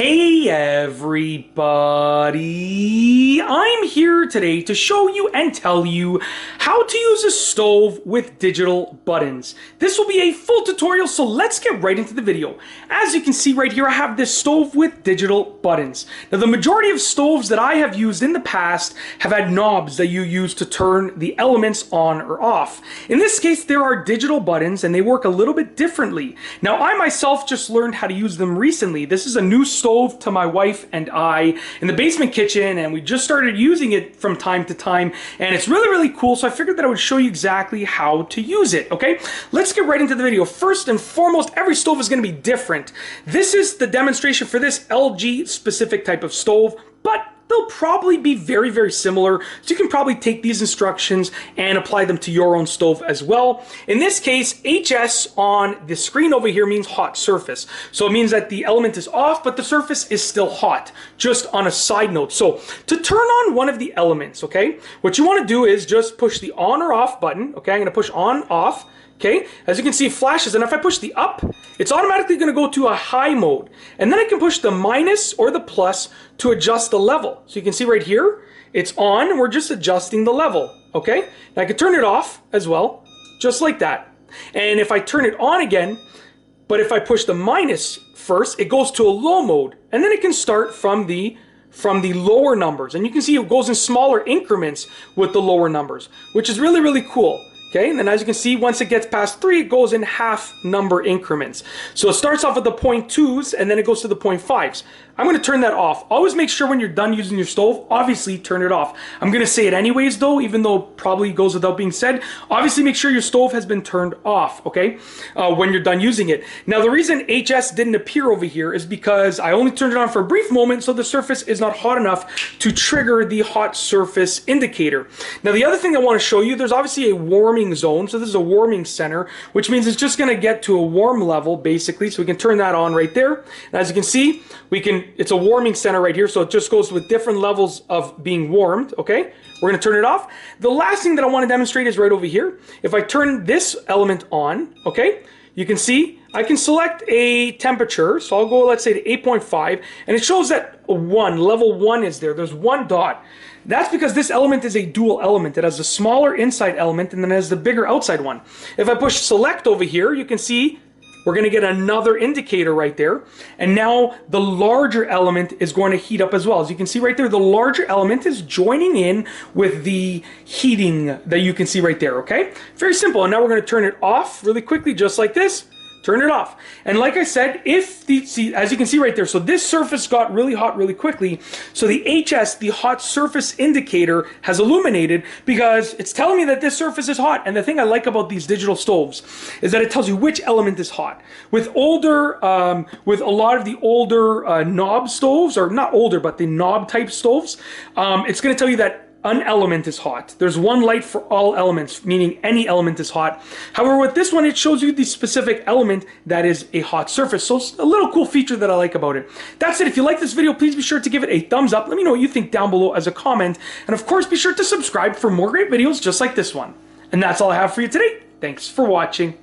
Hey everybody, I'm here today to show you and tell you how to use a stove with digital buttons. This will be a full tutorial, so let's get right into the video. As you can see right here, I have this stove with digital buttons. Now the majority of stoves that I have used in the past have had knobs that you use to turn the elements on or off. In this case, there are digital buttons and they work a little bit differently. Now I myself just learned how to use them recently. This is a new stove to my wife and I in the basement kitchen, and we just started using it from time to time, and it's really cool, so I figured that I would show you exactly how to use it. Okay, let's get right into the video. First and foremost, every stove is going to be different. This is the demonstration for this LG specific type of stove, but they'll probably be very similar, so you can probably take these instructions and apply them to your own stove as well. In this case, HS on the screen over here means hot surface. So it means that the element is off, but the surface is still hot, just on a side note. So to turn on one of the elements, okay, what you want to do is just push the on or off button. Okay, I'm going to push on, off. Okay, as you can see, it flashes, and if I push the up, it's automatically going to go to a high mode. And then I can push the minus or the plus to adjust the level. So you can see right here, it's on, and we're just adjusting the level. Okay, now I can turn it off as well, just like that. And if I turn it on again, but if I push the minus first, it goes to a low mode, and then it can start from the lower numbers. And you can see it goes in smaller increments with the lower numbers, which is really cool. Okay, and then as you can see, once it gets past 3, it goes in half number increments. So it starts off with the 0.2s and then it goes to the 0.5s. I'm going to turn that off. Always make sure when you're done using your stove, obviously turn it off. I'm going to say it anyways though, even though it probably goes without being said. Obviously make sure your stove has been turned off, okay, when you're done using it. Now the reason HS didn't appear over here is because I only turned it on for a brief moment, so the surface is not hot enough to trigger the hot surface indicator. Now the other thing I want to show you, there's obviously a warming zone, so this is a warming center, which means it's just going to get to a warm level basically, so we can turn that on right there. And as you can see, it's a warming center right here, so it just goes with different levels of being warmed. Okay, we're going to turn it off. The last thing that I want to demonstrate is right over here. If I turn this element on, okay, you can see I can select a temperature, so I'll go, let's say, to 8.5, and it shows that level 1 is there. There's one dot. That's because this element is a dual element. It has a smaller inside element and then it has the bigger outside one. If I push select over here, you can see we're going to get another indicator right there. And now the larger element is going to heat up as well. As you can see right there, the larger element is joining in with the heating that you can see right there, okay? Very simple. And now we're going to turn it off really quickly, just like this. Turn it off. And like I said, as you can see right there, so this surface got really hot really quickly. So the HS, the hot surface indicator, has illuminated because it's telling me that this surface is hot. And the thing I like about these digital stoves is that it tells you which element is hot. With a lot of the older knob stoves, or not older, but the knob type stoves, it's going to tell you that an element is hot. There's one light for all elements, meaning any element is hot. However, with this one, it shows you the specific element that is a hot surface. So it's a little cool feature that I like about it. That's it. If you like this video, please be sure to give it a thumbs up. Let me know what you think down below as a comment. And of course, be sure to subscribe for more great videos just like this one. And that's all I have for you today. Thanks for watching.